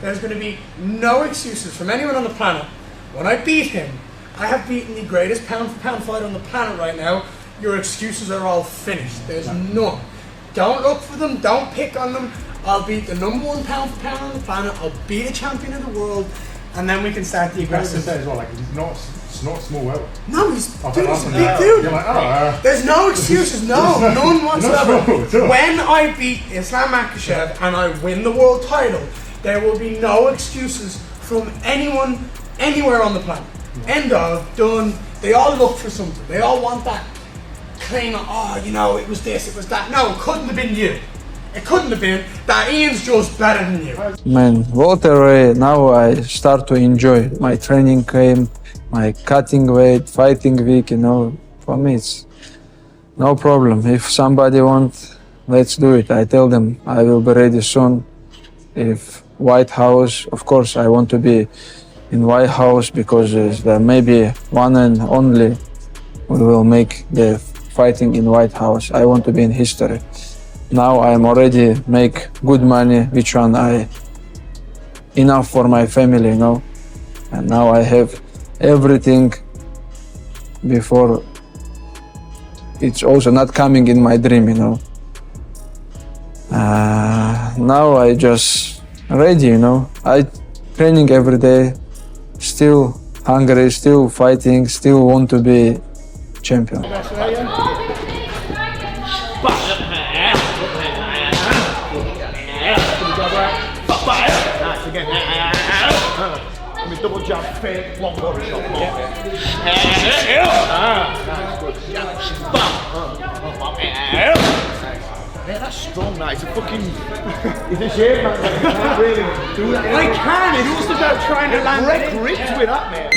There's going to be no excuses from anyone on the planet. When I beat him, I have beaten the greatest pound-for-pound fighter on the planet right now. Your excuses are all finished. There's none. Don't look for them. Don't pick on them. I'll beat the #1 pound-for-pound on the planet. I'll be a champion of the world, and then we can start the aggressive. Say as well, like it's not small world. No, he's a big dude. You're like, there's no excuses. No, none whatsoever. When I beat Islam Makhachev and I win the world title, there will be no excuses from anyone anywhere on the planet. End of, done. They all look for something. They all want that claim of, oh, you know, it was this, it was that. No, it couldn't have been you. It couldn't have been. That Ian's just better than you. Man, Walter, now I start to enjoy my training camp, my cutting weight, fighting week, you know. For me, it's no problem. If somebody wants, let's do it. I tell them I will be ready soon. If White House, of course, I want to be in White House because there may be one and only we will make the fighting in White House. I want to be in history. Now I'm already make good money, which one I enough for my family, you know. And now I have everything before it's also not coming in my dream, you know. Now I just ready, you know. I training every day, still hungry, still fighting, still want to be champion. Double jump, fake, long body shot. Yeah, that's strong, that. It's a fucking... It's a shame, man. You can't really do that. I can, it's just about trying to land Break ribs with that, man.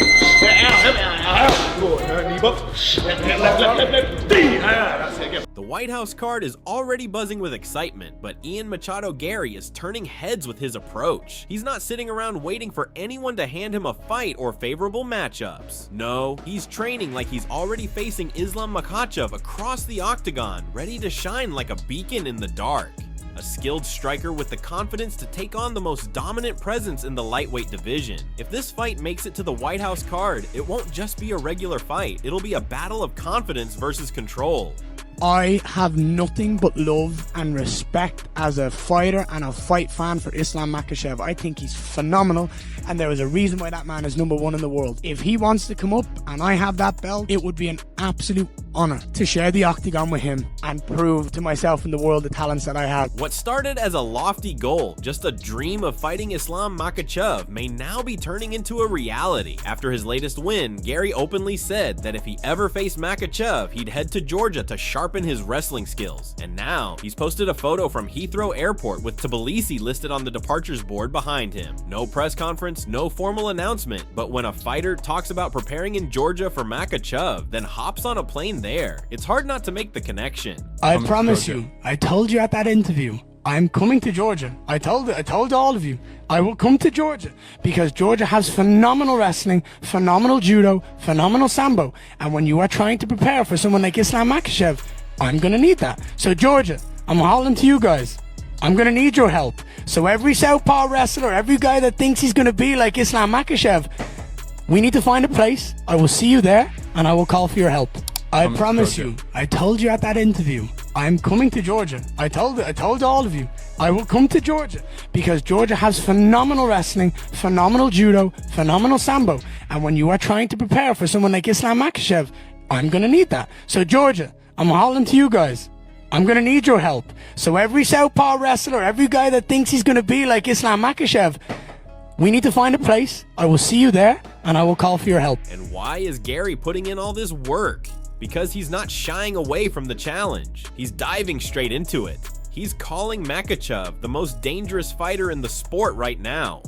The White House card is already buzzing with excitement, but Ian Machado Garry is turning heads with his approach. He's not sitting around waiting for anyone to hand him a fight or favorable matchups. No, he's training like he's already facing Islam Makhachev across the octagon, ready to shine like a beacon in the dark. A skilled striker with the confidence to take on the most dominant presence in the lightweight division. If this fight makes it to the White House card, it won't just be a regular fight, it'll be a battle of confidence versus control. I have nothing but love and respect as a fighter and a fight fan for Islam Makhachev. I think he's phenomenal, and there is a reason why that man is #1 in the world. If he wants to come up and I have that belt, it would be an absolute honor to share the octagon with him and prove to myself and the world the talents that I have. What started as a lofty goal, just a dream of fighting Islam Makhachev, may now be turning into a reality. After his latest win, Garry openly said that if he ever faced Makhachev, he'd head to Georgia to sharpen his wrestling skills. And now, he's posted a photo from Heathrow Airport with Tbilisi listed on the departures board behind him. No press conference, no formal announcement, but when a fighter talks about preparing in Georgia for Makhachev, then hops on a plane there, it's hard not to make the connection. I promise you, I told you at that interview, I'm coming to Georgia. I told all of you, I will come to Georgia because Georgia has phenomenal wrestling, phenomenal judo, phenomenal sambo. And when you are trying to prepare for someone like Islam Makhachev, I'm going to need that. So Georgia, I'm holding to you guys. I'm going to need your help. So every southpaw wrestler, every guy that thinks he's going to be like Islam Makhachev, we need to find a place. I will see you there and I will call for your help. I promise you, I told you at that interview, I'm coming to Georgia. I told all of you, I will come to Georgia because Georgia has phenomenal wrestling, phenomenal judo, phenomenal sambo. And when you are trying to prepare for someone like Islam Makhachev, I'm going to need that. So Georgia, I'm holding to you guys. I'm going to need your help. So every southpaw wrestler, every guy that thinks he's going to be like Islam Makhachev, we need to find a place. I will see you there and I will call for your help. And why is Garry putting in all this work? Because he's not shying away from the challenge. He's diving straight into it. He's calling Makhachev the most dangerous fighter in the sport right now.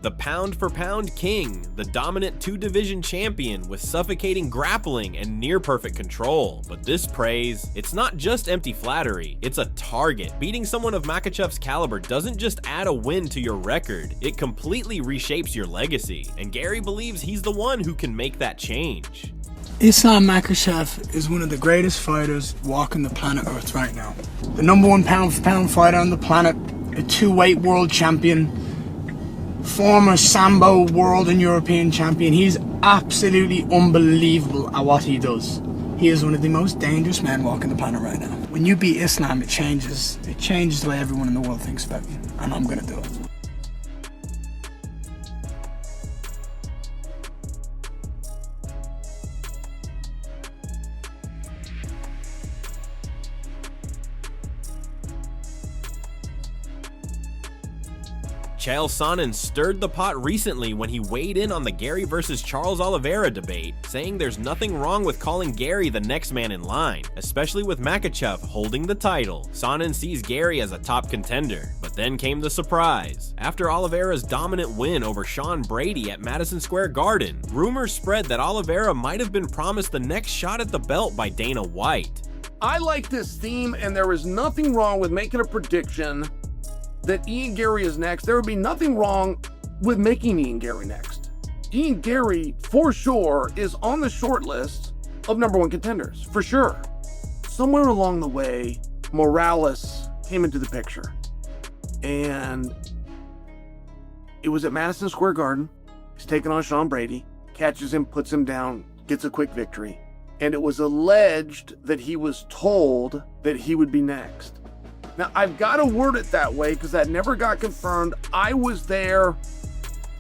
The pound-for-pound king, the dominant two-division champion with suffocating grappling and near-perfect control. But this praise, it's not just empty flattery, it's a target. Beating someone of Makhachev's caliber doesn't just add a win to your record, it completely reshapes your legacy. And Garry believes he's the one who can make that change. Islam Makhachev is one of the greatest fighters walking the planet Earth right now. The #1 pound-for-pound fighter on the planet, a 2-weight world champion, former Sambo world and European champion. He's absolutely unbelievable at what he does. He is one of the most dangerous men walking the planet right now. When you beat Islam, it changes the way everyone in the world thinks about you, and I'm gonna do it. Chael Sonnen stirred the pot recently when he weighed in on the Garry versus Charles Oliveira debate, saying there's nothing wrong with calling Garry the next man in line, especially with Makhachev holding the title. Sonnen sees Garry as a top contender, but then came the surprise. After Oliveira's dominant win over Sean Brady at Madison Square Garden, rumors spread that Oliveira might have been promised the next shot at the belt by Dana White. I like this theme, and there is nothing wrong with making a prediction that Ian Garry is next. There would be nothing wrong with making Ian Garry next. Ian Garry, for sure, is on the short list of #1 contenders, for sure. Somewhere along the way, Morales came into the picture. And it was at Madison Square Garden. He's taking on Sean Brady, catches him, puts him down, gets a quick victory. And it was alleged that he was told that he would be next. Now, I've got to word it that way because that never got confirmed. I was there.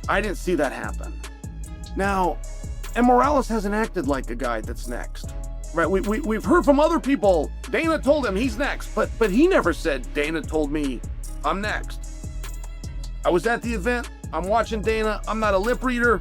I didn't see that happen. Now, and Morales hasn't acted like a guy that's next, right? We've heard from other people, Dana told him he's next, but he never said, Dana told me I'm next. I was at the event. I'm watching Dana. I'm not a lip reader.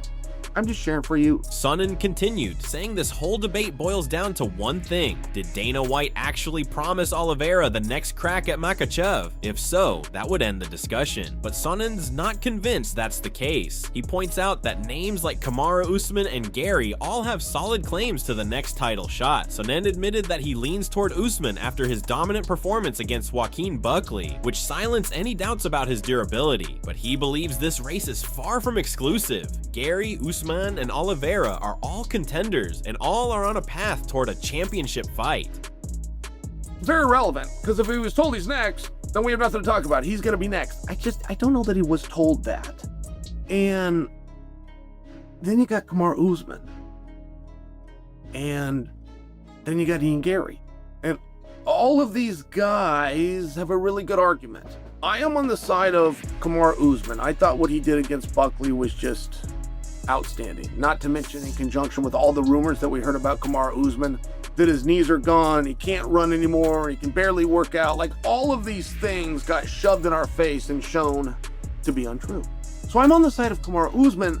I'm just sharing for you. Sonnen continued, saying this whole debate boils down to one thing. Did Dana White actually promise Oliveira the next crack at Makhachev? If so, that would end the discussion. But Sonnen's not convinced that's the case. He points out that names like Kamaru Usman and Garry all have solid claims to the next title shot. Sonnen admitted that he leans toward Usman after his dominant performance against Joaquin Buckley, which silenced any doubts about his durability. But he believes this race is far from exclusive. Garry, Usman, and Oliveira are all contenders, and all are on a path toward a championship fight. Very relevant, because if he was told he's next, then we have nothing to talk about. He's going to be next. I don't know that he was told that. And then you got Kamaru Usman. And then you got Ian Garry. And all of these guys have a really good argument. I am on the side of Kamaru Usman. I thought what he did against Buckley was just outstanding. Not to mention in conjunction with all the rumors that we heard about Kamaru Usman, that his knees are gone, he can't run anymore, he can barely work out. Like, all of these things got shoved in our face and shown to be untrue. So I'm on the side of Kamaru Usman,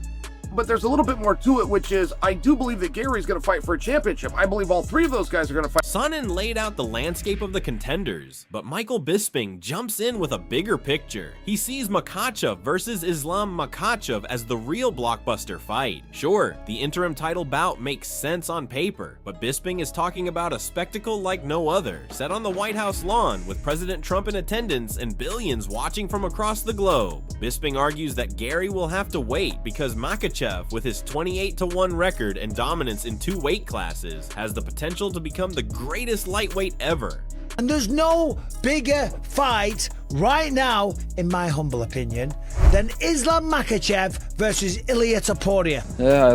but there's a little bit more to it, which is I do believe that Garry's going to fight for a championship. I believe all three of those guys are going to fight. Sonnen laid out the landscape of the contenders, but Michael Bisping jumps in with a bigger picture. He sees Makhachev versus Islam Makhachev as the real blockbuster fight. Sure, the interim title bout makes sense on paper, but Bisping is talking about a spectacle like no other, set on the White House lawn with President Trump in attendance and billions watching from across the globe. Bisping argues that Garry will have to wait because Makhachev, with his 28-1 record and dominance in 2 weight classes, has the potential to become the greatest lightweight ever. And there's no bigger fight right now, in my humble opinion, than Islam Makhachev versus Ilia Topuria. Yeah, I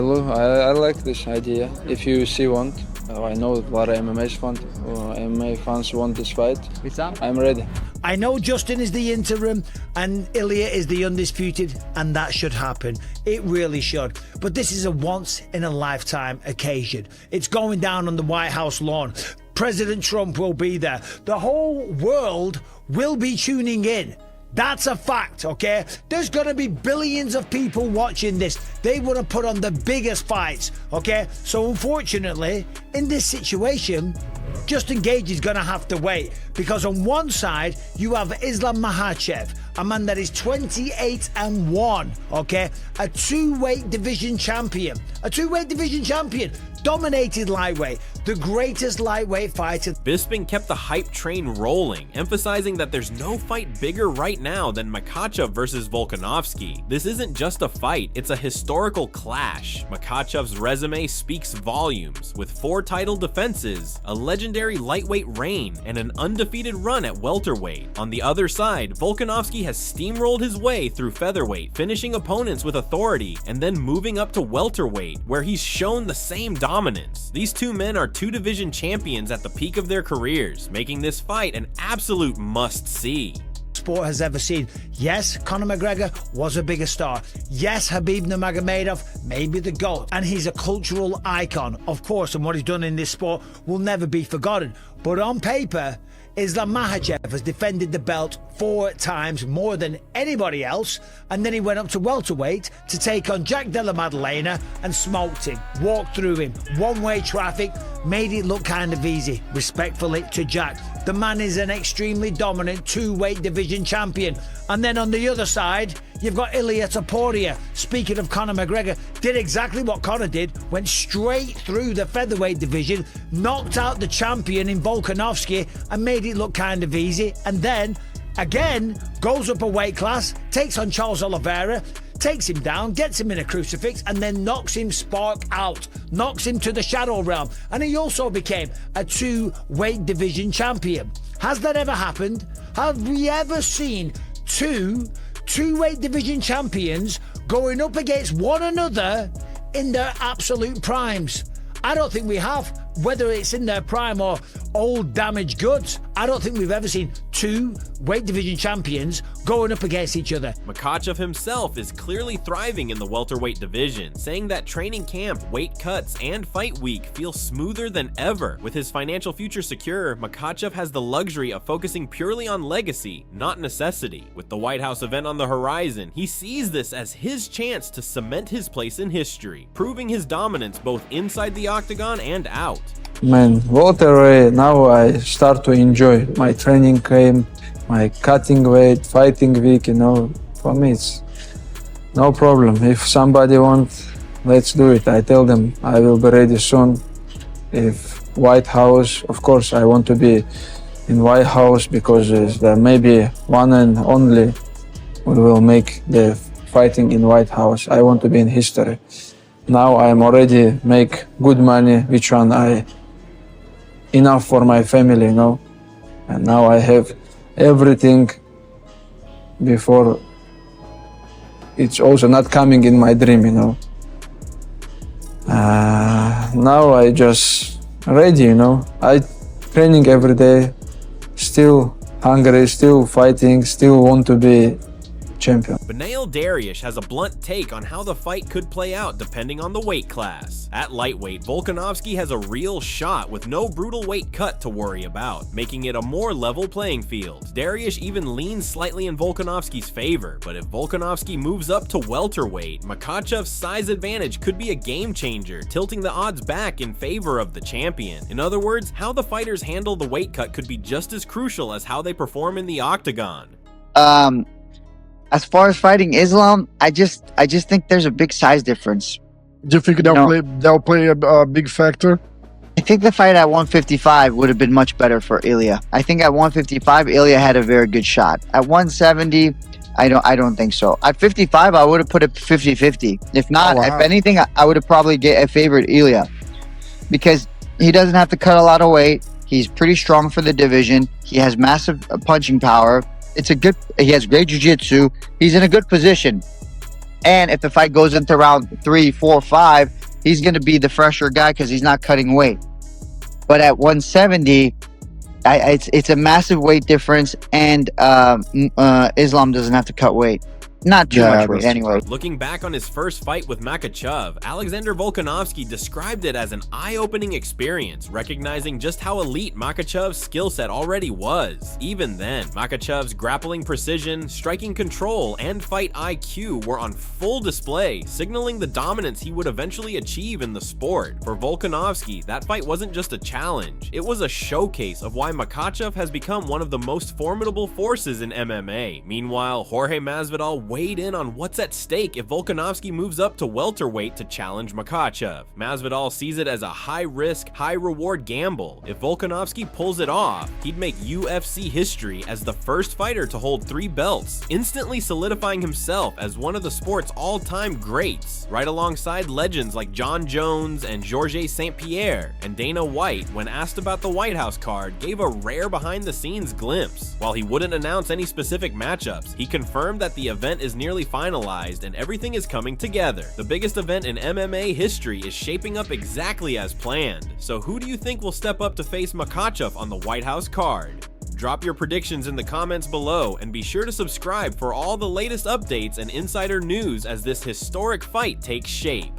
like this idea. If UFC want, I know a lot of MMA fans want this fight. I'm ready. I know Justin is the interim and Ilia is the undisputed, and that should happen. It really should. But this is a once-in-a-lifetime occasion. It's going down on the White House lawn. President Trump will be there. The whole world will be tuning in. That's a fact, okay? There's gonna be billions of people watching this. They want to put on the biggest fights, okay? So unfortunately, in this situation, Justin Gage is gonna have to wait, because on one side, you have Islam Makhachev, a man that is 28-1, okay? A 2-weight division champion. A 2-weight division champion. dominated lightweight, the greatest lightweight fighter. Bisping kept the hype train rolling, emphasizing that there's no fight bigger right now than Makhachev versus Volkanovski. This isn't just a fight, it's a historical clash. Makhachev's resume speaks volumes, with 4 title defenses, a legendary lightweight reign, and an undefeated run at welterweight. On the other side, Volkanovski has steamrolled his way through featherweight, finishing opponents with authority, and then moving up to welterweight, where he's shown the same dominance. These two men are 2-division champions at the peak of their careers, making this fight an absolute must-see. Sport has ever seen. Yes, Conor McGregor was a bigger star. Yes, Khabib Nurmagomedov may be the GOAT, and he's a cultural icon, of course, and what he's done in this sport will never be forgotten. But on paper, Islam Makhachev has defended the belt 4 times more than anybody else, and then he went up to welterweight to take on Jack Della Maddalena and smoked him, walked through him, one-way traffic, made it look kind of easy. Respectfully to Jack, the man is an extremely dominant 2-weight division champion. And then on the other side, you've got Ilia Topuria. Speaking of Conor McGregor, did exactly what Conor did, went straight through the featherweight division, knocked out the champion in Volkanovski and made it look kind of easy, and then again goes up a weight class, takes on Charles Oliveira, takes him down, gets him in a crucifix, and then knocks him spark out, knocks him to the shadow realm, and he also became a 2-weight division champion. Has that ever happened? Have we ever seen two-weight division champions going up against one another in their absolute primes? I don't think we have. Whether it's in their prime or old damaged goods, I don't think we've ever seen 2 weight division champions going up against each other. Makhachev himself is clearly thriving in the welterweight division, saying that training camp, weight cuts, and fight week feel smoother than ever. With his financial future secure, Makhachev has the luxury of focusing purely on legacy, not necessity. With the White House event on the horizon, he sees this as his chance to cement his place in history, proving his dominance both inside the octagon and out. Man, welterweight, now I start to enjoy my training camp, my cutting weight, fighting week, for me it's no problem. If somebody wants, let's do it. I tell them I will be ready soon. If White House, of course I want to be in White House because there may be one and only we will make the fighting in White House. I want to be in history. Now I'm already make good money, which one I enough for my family, and now I have everything before it's also not coming in my dream, now I just ready, I training every day, still hungry, still fighting, still want to be champion. Beneil Dariush has a blunt take on how the fight could play out depending on the weight class. At lightweight, Volkanovski has a real shot with no brutal weight cut to worry about, making it a more level playing field. Dariush even leans slightly in Volkanovski's favor, but if Volkanovski moves up to welterweight, Makhachev's size advantage could be a game changer, tilting the odds back in favor of the champion. In other words, how the fighters handle the weight cut could be just as crucial as how they perform in the octagon. As far as fighting Islam, I just think there's a big size difference. Do you think they'll play a big factor? I think the fight at 155 would have been much better for Ilya. I think at 155, Ilya had a very good shot. At 170, I don't think so. At 55, I would have put it 50-50. If not, if anything, I would have probably favored Ilya because he doesn't have to cut a lot of weight. He's pretty strong for the division. He has massive punching power. He has great jiu-jitsu. He's in a good position. And if the fight goes into round 3, 4, 5, he's going to be the fresher guy because he's not cutting weight. But at 170, it's a massive weight difference, and Islam doesn't have to cut weight. Not too much weight anyway. Looking back on his first fight with Makhachev, Alexander Volkanovski described it as an eye-opening experience, recognizing just how elite Makhachev's skill set already was. Even then, Makhachev's grappling precision, striking control, and fight IQ were on full display, signaling the dominance he would eventually achieve in the sport. For Volkanovski, that fight wasn't just a challenge, it was a showcase of why Makhachev has become one of the most formidable forces in MMA. Meanwhile, Jorge Masvidal weighed in on what's at stake if Volkanovski moves up to welterweight to challenge Makhachev. Masvidal sees it as a high-risk, high-reward gamble. If Volkanovski pulls it off, he'd make UFC history as the first fighter to hold 3 belts, instantly solidifying himself as one of the sport's all-time greats, right alongside legends like John Jones and Georges St. Pierre. And Dana White, when asked about the White House card, gave a rare behind-the-scenes glimpse. While he wouldn't announce any specific matchups, he confirmed that the event is nearly finalized and everything is coming together. The biggest event in MMA history is shaping up exactly as planned. So who do you think will step up to face Makhachev on the White House card? Drop your predictions in the comments below and be sure to subscribe for all the latest updates and insider news as this historic fight takes shape.